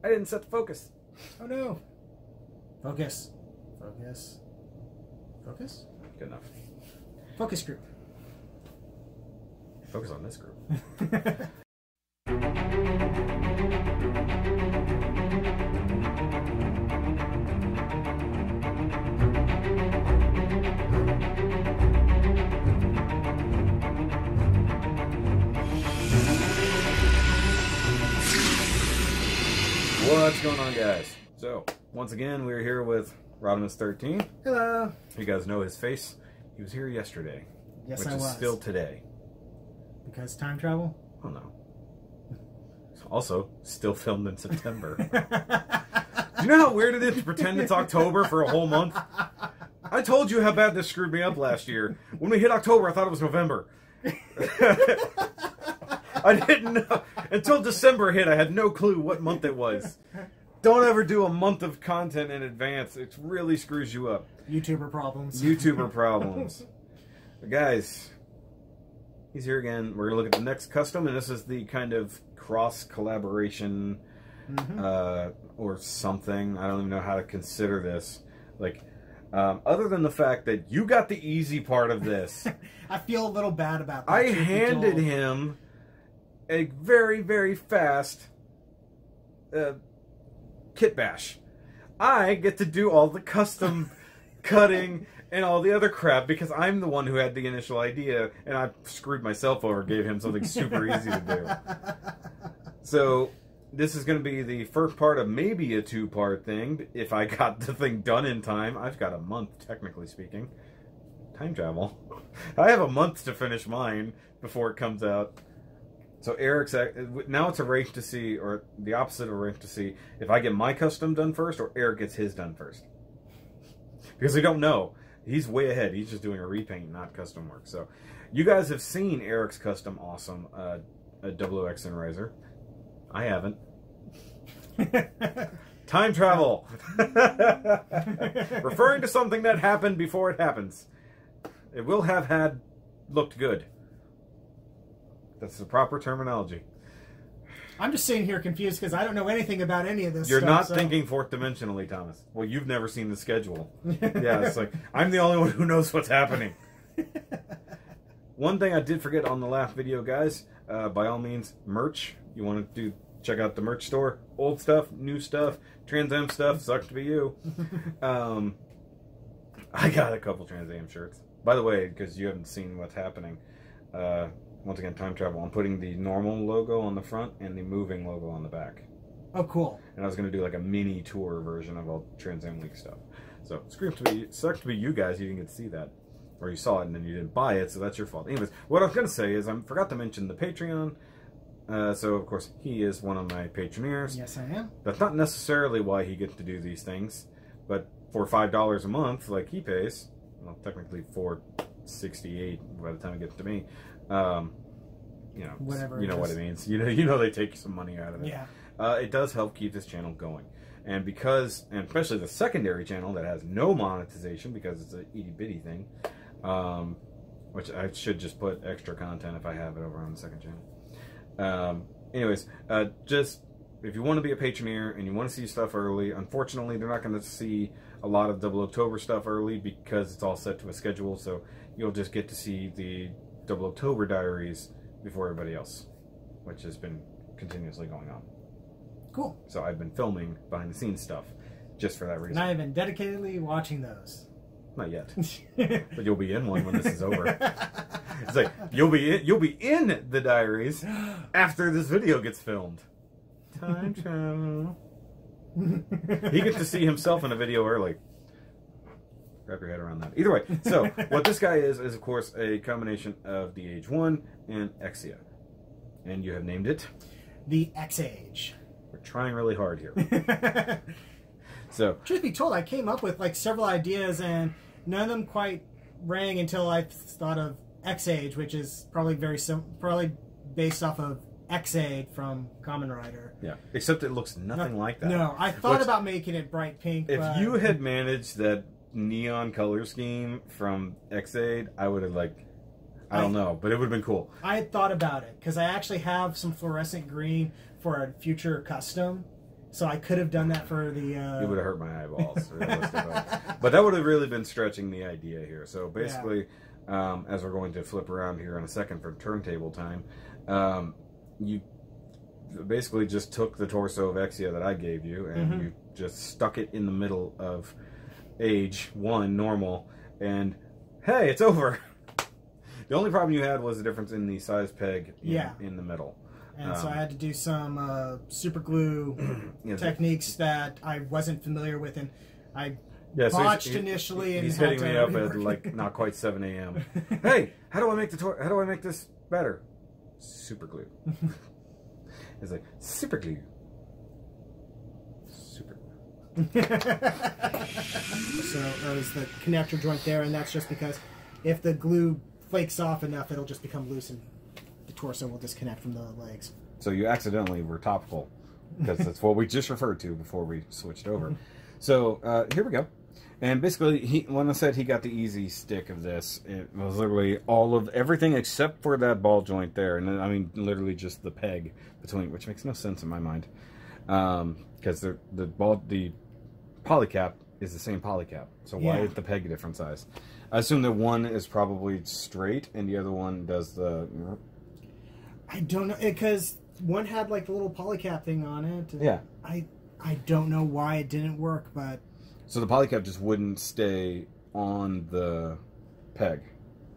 I didn't set the focus. Oh no. Focus. Focus. Focus? Good enough. Focus group. Focus on this group. What's going on, guys? So, once again, we're here with Rodimus13. Hello. You guys know his face. He was here yesterday. Yes, which I is was. still today. Because time travel? Oh, no. Also, still filmed in September. Do you know how weird it is to pretend it's October for a whole month? I told you how bad this screwed me up last year. When we hit October, I thought it was November. I didn't know. Until December hit, I had no clue what month it was. Don't ever do a month of content in advance. It really screws you up. YouTuber problems. YouTuber problems. But guys, he's here again. We're going to look at the next custom, and this is the kind of cross-collaboration or something. I don't even know how to consider this. Like, other than the fact that you got the easy part of this. I feel a little bad about that. I handed him a very, very fast kit bash. I get to do all the custom cutting and all the other crap because I'm the one who had the initial idea, and I screwed myself over, gave him something super easy to do. So this is going to be the first part of maybe a two-part thing. If I got the thing done in time, I've got a month, technically speaking. Time travel. I have a month to finish mine before it comes out. So Eric's, now it's a race to see, or the opposite of a race to see, if I get my custom done first or Eric gets his done first. Because we don't know. He's way ahead. He's just doing a repaint, not custom work. So you guys have seen Eric's custom awesome WX and Razor. I haven't. Time travel. Referring to something that happened before it happens. It will have had looked good. That's the proper terminology. I'm just sitting here confused because I don't know anything about any of this You're stuff. not thinking fourth dimensionally, Thomas. Well, you've never seen the schedule. Yeah, it's like, I'm the only one who knows what's happening. One thing I did forget on the last video, guys, by all means, merch. You want to check out the merch store. Old stuff, new stuff, Trans Am stuff, sucks to be you. I got a couple Trans Am shirts. By the way, because you haven't seen what's happening, once again, time travel. I'm putting the normal logo on the front and the moving logo on the back. Oh, cool. And I was going to do like a mini tour version of all Trans Am Week stuff. So, sucks to be you guys. You didn't get to see that. Or you saw it and then you didn't buy it, so that's your fault. Anyways, what I was going to say is I forgot to mention the Patreon. So, of course, he is one of my Patreoners. Yes, I am. That's not necessarily why he gets to do these things. But for $5 a month, like he pays, well, technically $4.68 by the time it gets to me, you know, whatever you know what it means. You know they take some money out of it. Yeah. It does help keep this channel going, and especially the secondary channel that has no monetization because it's a itty bitty thing, which I should just put extra content if I have it over on the second channel. Anyways, just if you want to be a Patreoneer and you want to see stuff early, unfortunately they're not going to see a lot of Double October stuff early because it's all set to a schedule. So you'll just get to see the Double October diaries before everybody else, which has been continuously going on. Cool. So I've been filming behind the scenes stuff just for that reason. And I have been dedicatedly watching those. Not yet, but you'll be in one when this is over. It's like you'll be in the diaries after this video gets filmed. Time travel. He gets to see himself in a video early. Wrap your head around that. Either way, so what this guy is of course a combination of the Age 1 and Exia. And you have named it? The X-Age. We're trying really hard here. So, truth be told, I came up with like several ideas and none of them quite rang until I thought of X-Age, which is probably probably based off of X-Aid from Kamen Rider. Yeah, except it looks nothing like that. No, I thought about making it bright pink. If you had managed that neon color scheme from X-Aid, I would have I don't know, but it would have been cool. I had thought about it because I actually have some fluorescent green for a future custom. So I could have done that for the... It would have hurt my eyeballs. Realistically. But that would have really been stretching the idea here. So basically, as we're going to flip around here in a second for turntable time, you basically just took the torso of Exia that I gave you, and you just stuck it in the middle of age 1 normal, and hey, it's over. The only problem you had was the difference in the size peg in the middle. And so I had to do some super glue techniques that I wasn't familiar with, and I botched initially. He's hitting me up at like not quite 7 a.m. Hey, how do I make this better? Super glue. It's like super glue. Super glue. So there's the connector joint there, and that's just because if the glue flakes off enough, it'll just become loose and the torso will disconnect from the legs. So you accidentally were topical, because that's what we just referred to before we switched over. So here we go. And basically, when I said he got the easy stick of this, it was literally everything except for that ball joint there. And I mean, literally just the peg between, which makes no sense in my mind. Because the polycap is the same polycap. So why is the peg a different size? I assume that one is probably straight and the other one does the... I don't know, because one had like the little polycap thing on it. Yeah. I don't know why it didn't work, but... So the polycap just wouldn't stay on the peg.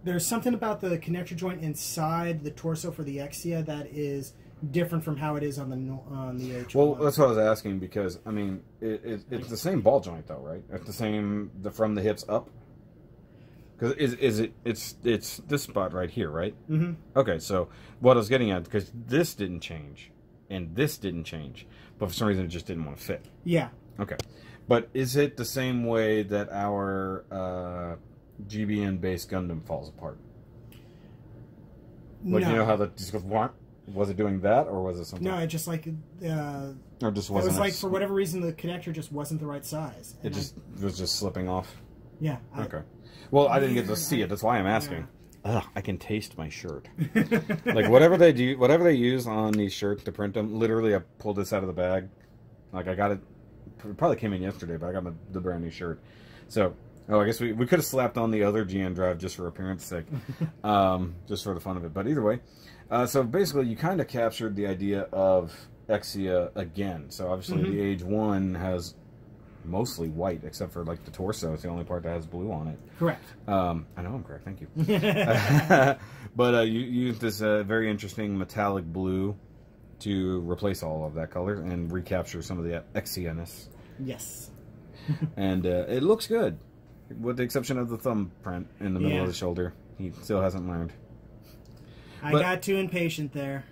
There's something about the connector joint inside the torso for the Exia that is different from how it is on the H1. Well, that's what I was asking, because I mean, it's the same ball joint though, right? It's the same from the hips up. Because it's this spot right here, right? Mm-hmm. Okay, so what I was getting at, because this didn't change and this didn't change, but for some reason it just didn't want to fit. Yeah. Okay, but is it the same way that our GBN based Gundam falls apart? Like, no. you know how the just goes, was it doing that, or was it something? No, it just like or just wasn't. It was like for whatever reason the connector just wasn't the right size. It was just slipping off. Yeah. Okay. Well, I didn't get to see it. That's why I'm asking. Ugh, I can taste my shirt. Like whatever they use on these shirts to print them. Literally, I pulled this out of the bag. Like I got it. Probably came in yesterday, but I got the brand new shirt. So, I guess we could have slapped on the other GN drive just for appearance sake, just for the fun of it. But either way, so basically, you kind of captured the idea of Exia again. So obviously, the Age 1 has mostly white, except for like the torso. It's the only part that has blue on it. Correct. I know I'm correct. Thank you. But you used this very interesting metallic blue to replace all of that color and recapture some of the Exia-ness. Yes. And it looks good, with the exception of the thumbprint in the middle of the shoulder. He still hasn't learned. I got too impatient there.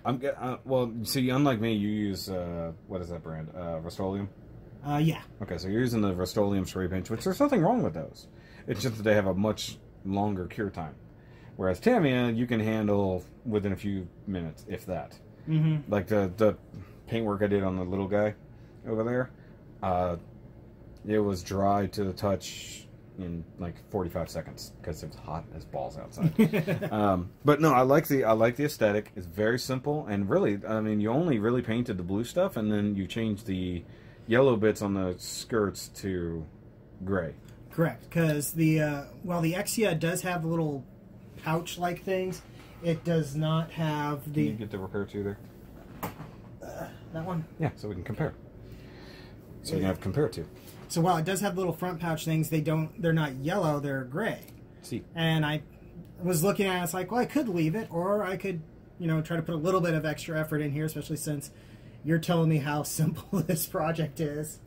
Well, see, unlike me, you use what is that brand? Rust-Oleum. Yeah. Okay, so you're using the Rust-Oleum spray paint, which there's nothing wrong with those. It's just that they have a much longer cure time. Whereas Tamiya, you can handle within a few minutes, if that. Mm-hmm. Like the paintwork I did on the little guy over there, it was dry to the touch in like 45 seconds because it was hot as balls outside. But no, I like the aesthetic. It's very simple, and really, I mean, you only really painted the blue stuff, and then you changed the yellow bits on the skirts to gray. Correct, because while the Exia does have the little pouch-like things, it does not have the... Can you get the repair to there? That one? Yeah, so we can compare. So we can have compare to. So while it does have little front pouch things, they're not yellow, they're gray. See. And I was looking at it, it's like, well, I could leave it, or I could, try to put a little bit of extra effort in here, especially since you're telling me how simple this project is.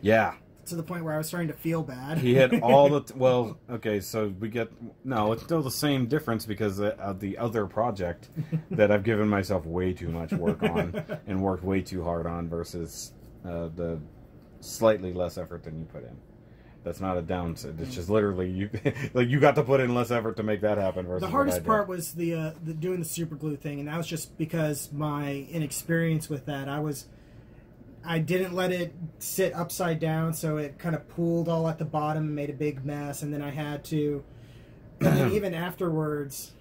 Yeah. To the point where I was starting to feel bad. He had all the... well, okay, so we get... No, it's still the same difference because of the other project that I've given myself way too much work on and worked way too hard on versus the slightly less effort than you put in. That's not a downside. It's just literally you got to put in less effort to make that happen. Versus the hardest part was the doing the super glue thing, and that was just because my inexperience with that. I didn't let it sit upside down, so it kind of pooled all at the bottom and made a big mess, and then I had to, even afterwards,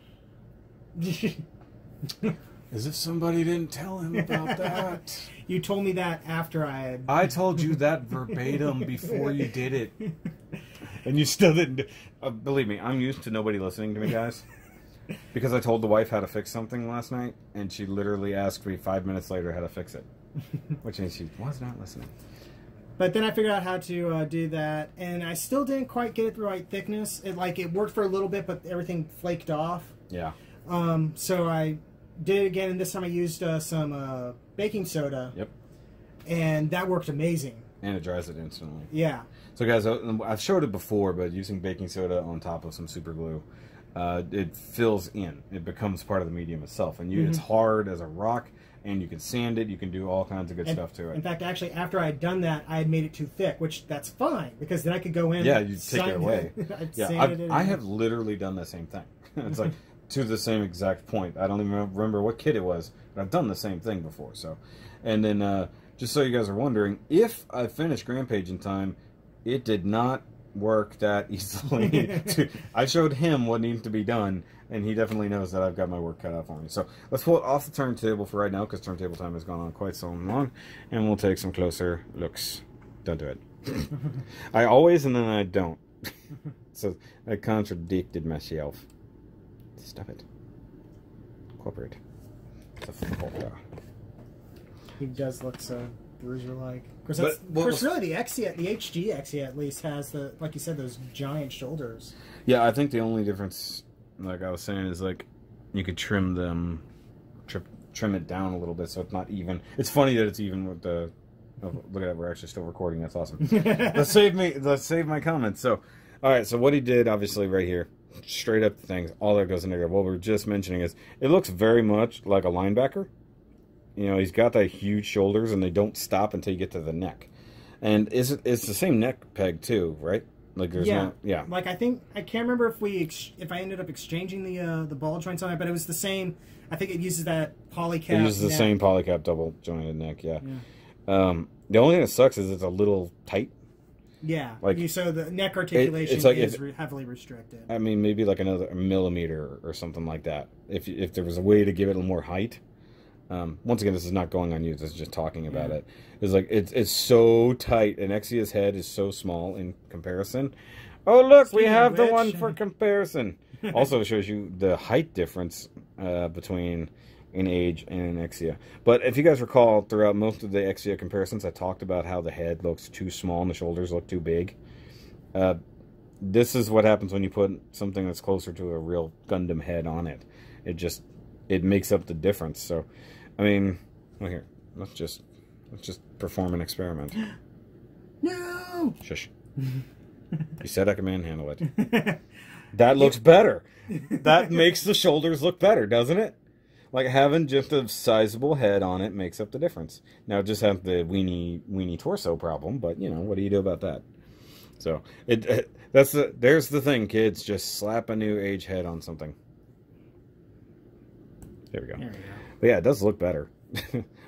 As if somebody didn't tell him about that. You told me that after I had... I told you that verbatim before you did it. And you still didn't. Believe me, I'm used to nobody listening to me, guys. Because I told the wife how to fix something last night, and she literally asked me 5 minutes later how to fix it. Which means she was not listening. But then I figured out how to do that, and I still didn't quite get it the right thickness. It worked for a little bit, but everything flaked off. Yeah. So I did it again, and this time I used some baking soda. Yep. And that worked amazing. And it dries it instantly. Yeah. So guys, I've showed it before, but using baking soda on top of some super glue, it fills in. It becomes part of the medium itself. And it's hard as a rock, and you can sand it. You can do all kinds of good stuff to it. In fact, actually, after I had done that, I had made it too thick, which that's fine, because then I could go in Yeah, you take it away. Yeah, I have literally done the same thing. It's like to the same exact point. I don't even remember what kit it was, but I've done the same thing before. So, and then just so you guys are wondering, if I finished Rampage in time, it did not work that easily. I showed him what needs to be done, and he definitely knows that I've got my work cut out for me. So let's pull it off the turntable for right now, because turntable time has gone on quite so long, and we'll take some closer looks. Don't do it. I always, and then I don't. So I contradicted myself. Stop it. Cooperate. He does look so bruiser-like. Of course, really, the XE, the HD XE at least has the, like you said, those giant shoulders. Yeah, I think the only difference, like I was saying, is like you could trim them, trim it down a little bit so it's not even. It's funny that it's even with the. Oh, look at that, we're actually still recording. That's awesome. Let's save my comments. So, all right. So what he did, obviously, right here, straight up things, all that goes in there. What we're just mentioning is it looks very much like a linebacker. You know, he's got that huge shoulders, and they don't stop until you get to the neck. And it's the same neck peg too, right? Like there's yeah. Like I can't remember if I ended up exchanging the ball joints on it, but it was the same. I think it uses that polycap. It uses the same polycap double jointed neck. Yeah. The only thing that sucks is it's a little tight. Yeah. Like so, the neck articulation is heavily restricted. I mean, maybe like another millimeter or something like that. If there was a way to give it a little more height. Once again, this is not going on you. This is just talking about it. It's like it's so tight, and Exia's head is so small in comparison. Oh look, we have the one for comparison. Also shows you the height difference between an Age and an Exia. But if you guys recall, throughout most of the Exia comparisons, I talked about how the head looks too small and the shoulders look too big. This is what happens when you put something that's closer to a real Gundam head on it. It makes up the difference. So, I mean, well, here, let's just perform an experiment. No. Shush. You said I could manhandle it. That looks better. That makes the shoulders look better, doesn't it? Like having just a sizable head on it makes up the difference. Now, just have the weenie torso problem, but you know, what do you do about that? So there's the thing, kids. Just slap a new Age head on something. There we go. But yeah, it does look better.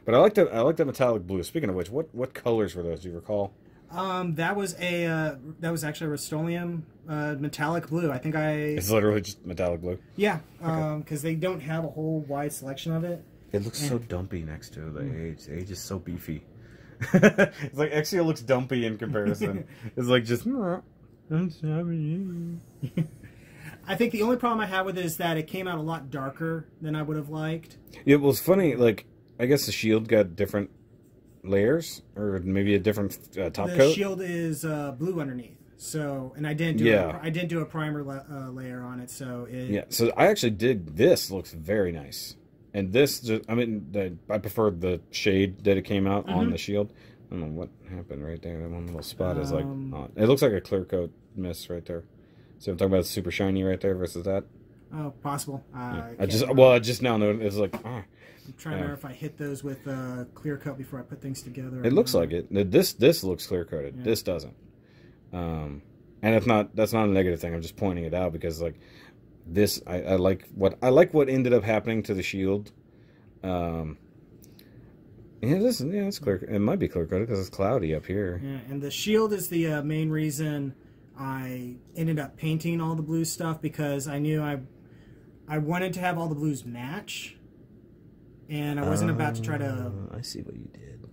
But I like the metallic blue. Speaking of which, what colors were those? Do you recall? That was actually a Rust-Oleum metallic blue. I think It's literally just metallic blue. Yeah, because they don't have a whole wide selection of it. It looks so dumpy next to the Age. The Age is so beefy. It's like Exia looks dumpy in comparison. It's like just. I'm sorry. I think the only problem I have with it is that it came out a lot darker than I would have liked. It was funny. Like I guess the shield got different layers, or maybe a different top coat. The shield is blue underneath. So, and I didn't do a primer layer on it. So So I actually did. This looks very nice, and this I mean, I preferred the shade that it came out on the shield. I don't know what happened right there. That one little spot is like, it looks like a clear coat miss right there. So I'm talking about super shiny right there versus that. Oh, possible. I just now know it's like. I'm trying to remember if I hit those with clear coat before I put things together. It looks like it. This looks clear coated. Yeah. This doesn't. And that's not a negative thing. I'm just pointing it out because like this, I like what ended up happening to the shield. It's clear. It might be clear coated because it's cloudy up here. Yeah, and the shield is the main reason I ended up painting all the blue stuff, because I knew I wanted to have all the blues match. and I wasn't about to try to. I see what you did.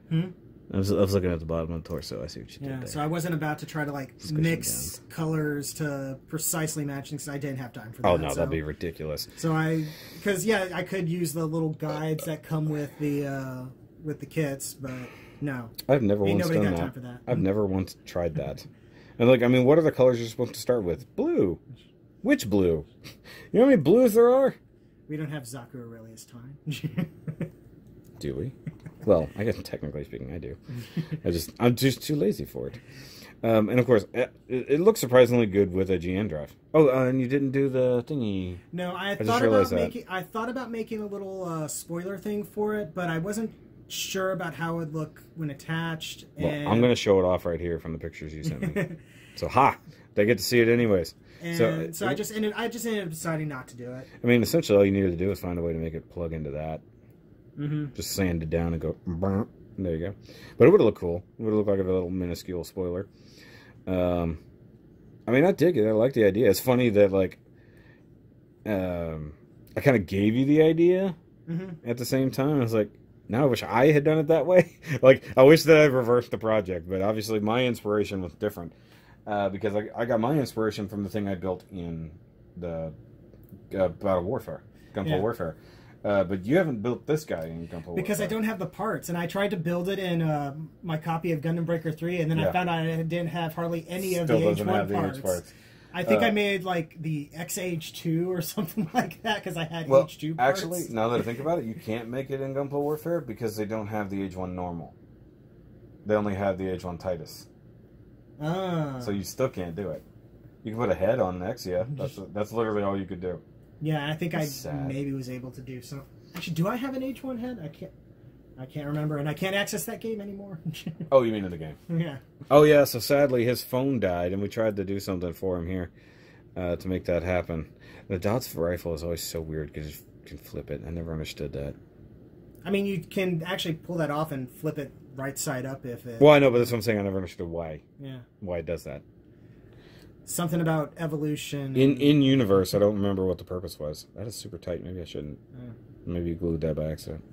Hmm? I was looking at the bottom of the torso. I see what you did Yeah, there. so I wasn't about to try to like mix colors to precisely matching because I didn't have time for that. Oh no, that'd be ridiculous. So I could use the little guides that come with the kits, but no. I've never once done that. Time for that. I've never once tried that. And like, I mean, what are the colors you're supposed to start with? Blue. Which blue? You know how many blues there are? We don't have Zaku Aurelius time. Do we? Well, I guess technically speaking, I do. I'm just too lazy for it. And of course, it looks surprisingly good with a GN drive. Oh, and you didn't do the thingy. No, I thought about making a little spoiler thing for it, but I wasn't sure about how it would look when attached. And... Well, I'm going to show it off right here from the pictures you sent me. So, they get to see it anyways. And so I just ended up deciding not to do it. I mean, essentially, all you needed to do is find a way to make it plug into that. Mm-hmm. Just sand it down and go. There you go. But it would have looked cool. It would have looked like a little minuscule spoiler. I mean, I dig it. I like the idea. It's funny that like, I kind of gave you the idea at the same time. I was like, now I wish I had done it that way. Like, I wish that I reversed the project. But obviously, my inspiration was different because I got my inspiration from the thing I built in the Battle Warfare, Gunpla Warfare. But you haven't built this guy in Gunpla Warfare. Because I don't have the parts, and I tried to build it in my copy of Gundam Breaker 3, and then I found out I didn't have hardly any of the H1 parts. I think I made like the XH2 or something like that because I had H2 parts. Actually, now that I think about it, you can't make it in Gunpla Warfare because they don't have the H1 normal. They only have the H1 Titus. Ah. So you still can't do it. You can put a head on Exia. That's literally all you could do. Yeah, I think maybe was able to do some. Actually, do I have an H1 head? I can't remember, and I can't access that game anymore. Oh, you mean in the game? Yeah. Oh yeah. So sadly, his phone died, and we tried to do something for him here to make that happen. The Dots rifle is always so weird because you can flip it. I never understood that. I mean, you can actually pull that off and flip it right side up if it. Well, I know, but that's what I'm saying. I never understood why. Yeah. Why it does that. Something about evolution. In universe, I don't remember what the purpose was. That is super tight. Maybe I shouldn't. Maybe you glued that by accident.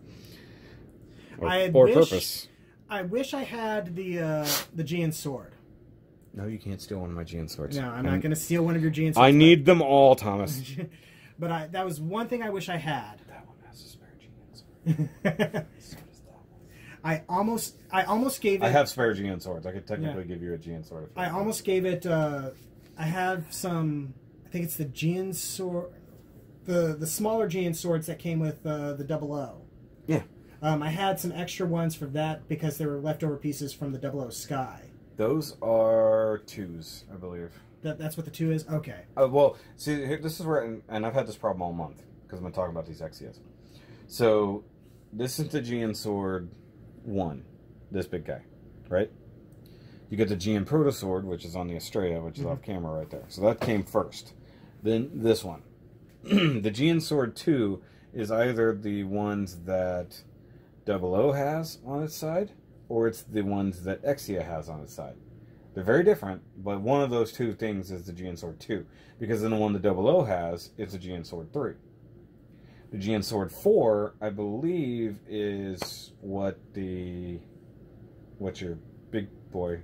Or purpose. I wish I had the GN sword. No, you can't steal one of my GN swords. No, I'm not going to steal one of your GN swords. I need them all, Thomas. But that was one thing I wish I had. That one has a spare GN sword. So does that one. I almost gave it. I have spare GN swords. I could technically give you a GN sword. I almost gave it. I have some. I think it's the GN sword, the smaller GN swords that came with the 00. Yeah. I had some extra ones for that because they were leftover pieces from the 00 Sky. Those are 2s, I believe. That's what the 2 is? Okay. Well, see, this is where, and I've had this problem all month because I've been talking about these Exias. So, this is the GN Sword 1, this big guy, right? You get the GN Proto Sword, which is on the Estrella, which is off camera right there. So that came first. Then this one. The GN Sword 2 is either the ones that 00 has on its side, or it's the ones that Exia has on its side. They're very different, but one of those two things is the GN Sword 2. Because then the one that 00 has, it's a GN Sword 3. The GN Sword 4, I believe, is what's your big boy?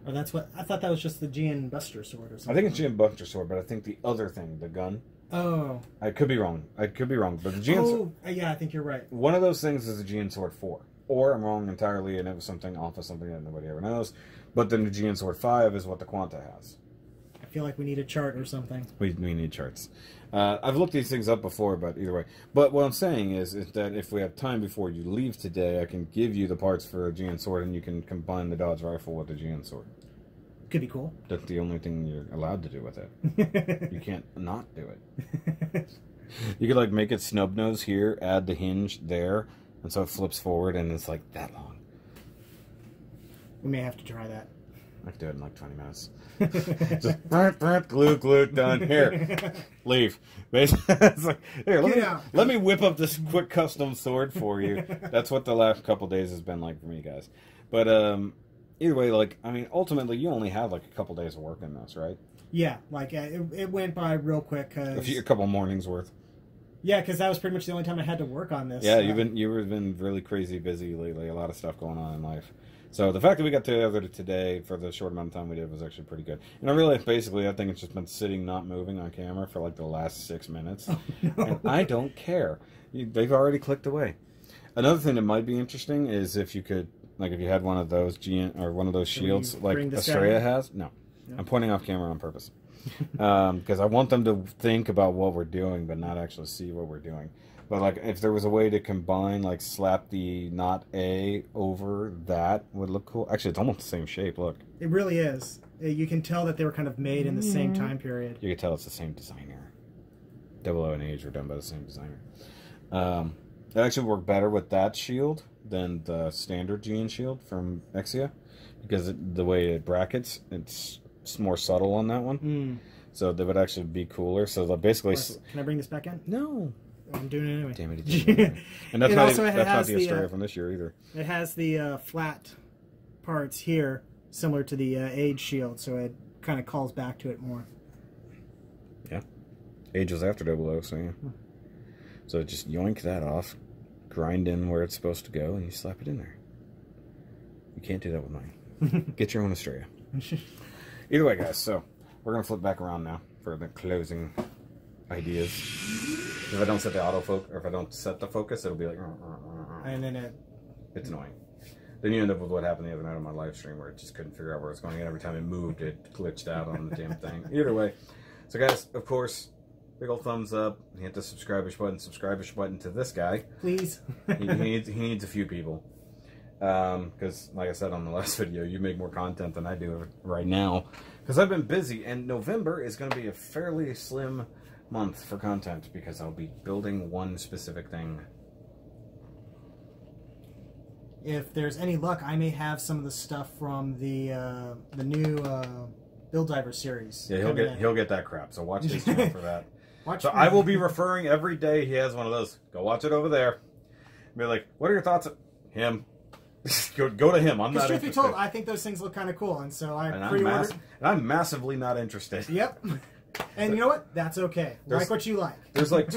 Oh, that's what I thought. That was just the GN Buster Sword or something. I think it's GN Buster Sword, but I think the other thing, the gun. Oh. I could be wrong. But the GN Sword. Yeah, I think you're right. One of those things is the GN Sword 4. Or I'm wrong entirely and it was something off of something that nobody ever knows. But then the GN Sword 5 is what the Quanta has. I feel like we need a chart or something. We need charts. I've looked these things up before, but either way. But what I'm saying is that if we have time before you leave today, I can give you the parts for a GN Sword and you can combine the Dodge Rifle with the GN Sword. Could be cool. That's the only thing you're allowed to do with it. You can't not do it. You could like make it snub nose here, add the hinge there, and so it flips forward and it's like that long. We may have to try that. I could do it in like 20 minutes. Just glue, done. Here, leave. It's like, here, let me whip up this quick custom sword for you. That's what the last couple days has been like for me, guys. But either way, like, I mean, ultimately, you only have like a couple days of work in this, right? Yeah, like it went by real quick. A couple mornings worth. Yeah, because that was pretty much the only time I had to work on this. Yeah, you've been really crazy busy lately. A lot of stuff going on in life. So the fact that we got together today for the short amount of time we did was actually pretty good. And I really, basically, I think it's just been sitting, not moving on camera for like the last 6 minutes. Oh, no. And I don't care. They've already clicked away. Another thing that might be interesting is if you could, like, if you had one of those or one of those shields like Estrella has. No, I'm pointing off camera on purpose because I want them to think about what we're doing, but not actually see what we're doing. But like, if there was a way to combine, like, slap the not A over that would look cool. Actually, it's almost the same shape. Look, it really is. You can tell that they were kind of made in the same time period. You can tell it's the same designer. 00 and Age were done by the same designer. It actually worked better with that shield than the standard GN shield from Exia, because the way it brackets, it's more subtle on that one. So they would actually be cooler. So basically, can I bring this back in? No. I'm doing it anyway. Damn it. And that's not the Estrella from this year either. It has the flat parts here, similar to the Age shield, so it kind of calls back to it more. Yeah. Age was after 00, so yeah. So just yoink that off, grind in where it's supposed to go, and you slap it in there. You can't do that with mine. Get your own Estrella. Either way, guys, so we're going to flip back around now for the closing ideas. If I don't set the autofocus, or if I don't set the focus, it'll be like... And then it's annoying. Then you end up with what happened the other night on my live stream, where it just couldn't figure out where it's going, and every time it moved, it glitched out on the damn thing. Either way. So guys, of course, big old thumbs up. Hit the subscribe-ish button to this guy. Please. he needs a few people. Because, like I said on the last video, you make more content than I do right now. Because I've been busy, and November is going to be a fairly slim month for content, because I'll be building one specific thing. If there's any luck, I may have some of the stuff from the new Build Diver series. Yeah, he'll get that crap. So watch his channel for that. I will be referring every day he has one of those. Go watch it over there. Be like, what are your thoughts? Him. go to him. I'm not interested. Truth be told, I think those things look kind of cool, and so I pre-ordered. And I'm massively not interested. Yep. And you know what? That's okay. Like what you like. There's like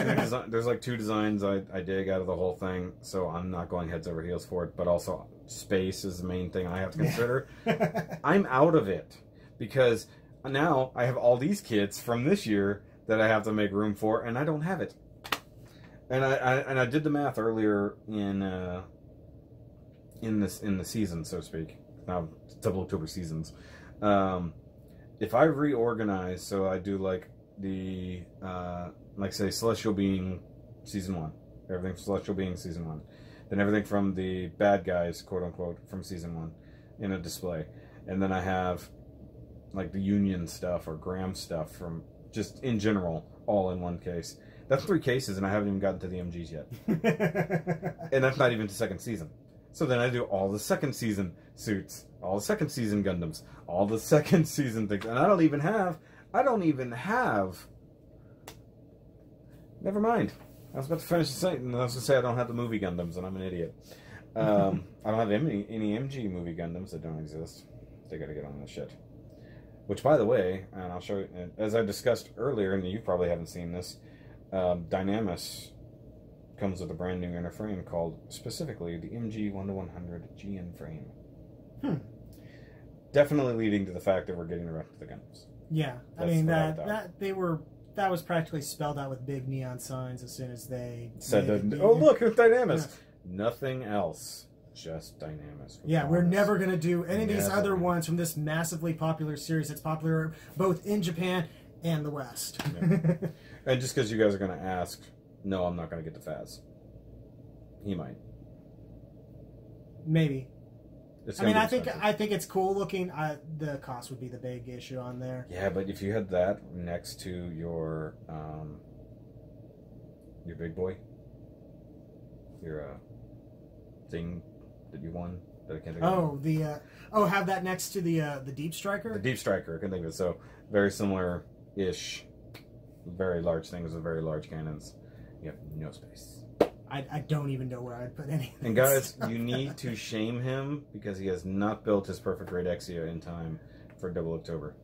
two designs I dig out of the whole thing, so I'm not going heads over heels for it. But also, space is the main thing I have to consider. I'm out of it because now I have all these kits from this year that I have to make room for, and I don't have it. And I did the math earlier in the season, so to speak. Now, double October seasons. If I reorganize, so I do like the, like say, Celestial Being Season 1. Everything from Celestial Being Season 1. Then everything from the bad guys, quote unquote, from Season 1 in a display. And then I have like the Union stuff or Graham stuff from just in general, all in one case. That's 3 cases, and I haven't even gotten to the MGs yet. And that's not even the second season. So then I do all the second season suits, all the second season Gundams, all the second season things, and I don't even have. Never mind. I was about to finish the sentence, and I was going to say I don't have the movie Gundams, and I'm an idiot. I don't have any MG movie Gundams that don't exist. They got to get on this shit. Which, by the way, and I'll show you, as I discussed earlier, and you probably haven't seen this, Dynamis comes with a brand new inner frame called, specifically, the MG 1-100 GN frame. Definitely leading to the fact that we're getting the rest of the Gundams. Yeah, I mean that was practically spelled out with big neon signs as soon as they said that. Oh, look, it's Dynamis. Yeah. Nothing else, just Dynamis. Yeah, we're never gonna do any of these other ones from this massively popular series that's popular both in Japan and the West. Yeah. And just because you guys are gonna ask, no, I'm not gonna get the Faz. He might. Maybe. I mean, I think it's cool looking. The cost would be the big issue on there. Yeah, but if you had that next to your big boy, your thing that you won that I can't think of. Have that next to the Deep Striker. The Deep Striker, I can think of it. So very similar-ish, very large things with very large cannons. You have no space. I don't even know where I'd put anything. And guys, you need to shame him because he has not built his perfect grade Exia in time for Double October.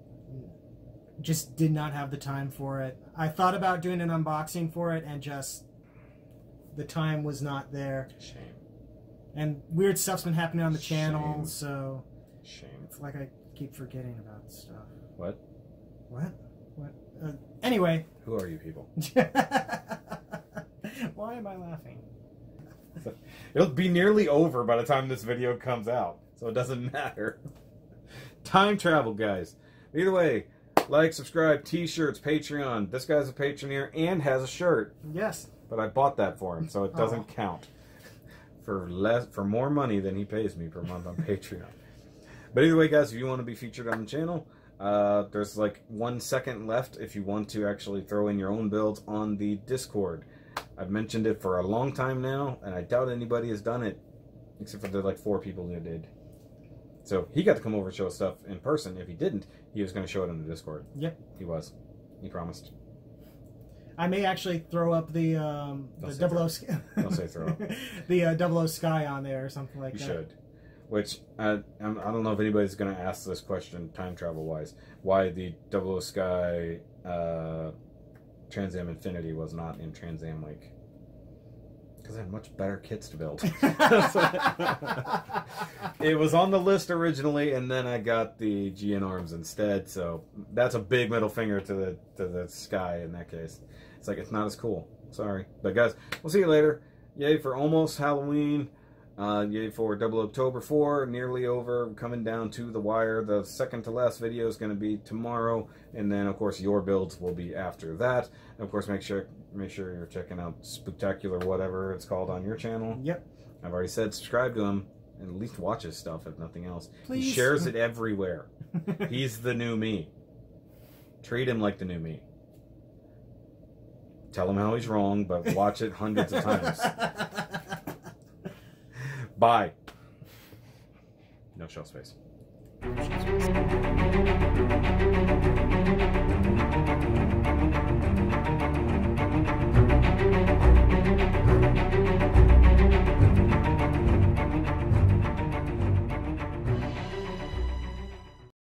Just did not have the time for it. I thought about doing an unboxing for it and just the time was not there. Shame. And weird stuff's been happening on the channel, Shame. so Shame. it's like I keep forgetting about stuff. What? What? Anyway. Who are you people? Why am I laughing? It'll be nearly over by the time this video comes out, so it doesn't matter. Time travel, guys. Either way, like, subscribe, t-shirts, Patreon. This guy's a Patreoneer and has a shirt. Yes. But I bought that for him, so it doesn't count. For more money than he pays me per month on Patreon. But either way, guys, if you want to be featured on the channel, there's like 1 second left if you want to actually throw in your own builds on the Discord. I've mentioned it for a long time now, and I doubt anybody has done it, except for the like 4 people who did. So he got to come over and show stuff in person. If he didn't, he was going to show it on the Discord. Yep. He was. He promised. I may actually throw up the double O Don't say throw up. the double O Sky on there or something like that. You should. Which I don't know if anybody's going to ask this question time travel wise. Why the Double O Sky Trans Am Infinity was not in Trans Am Lake. Because I had much better kits to build. It was on the list originally, and then I got the GN Arms instead. So that's a big middle finger to the Sky in that case. It's like, it's not as cool. Sorry. But guys, we'll see you later. Yay for almost Halloween. Yay for Double October 4, nearly over, coming down to the wire. The second to last video is going to be tomorrow, and then of course your builds will be after that. And of course, make sure you're checking out Spooktacular, whatever it's called, on your channel. Yep. I've already said subscribe to him and at least watch his stuff if nothing else. Please. He shares it everywhere. He's the new me. Treat him like the new me. Tell him how he's wrong, but watch it hundreds of times. Bye. No shelf space.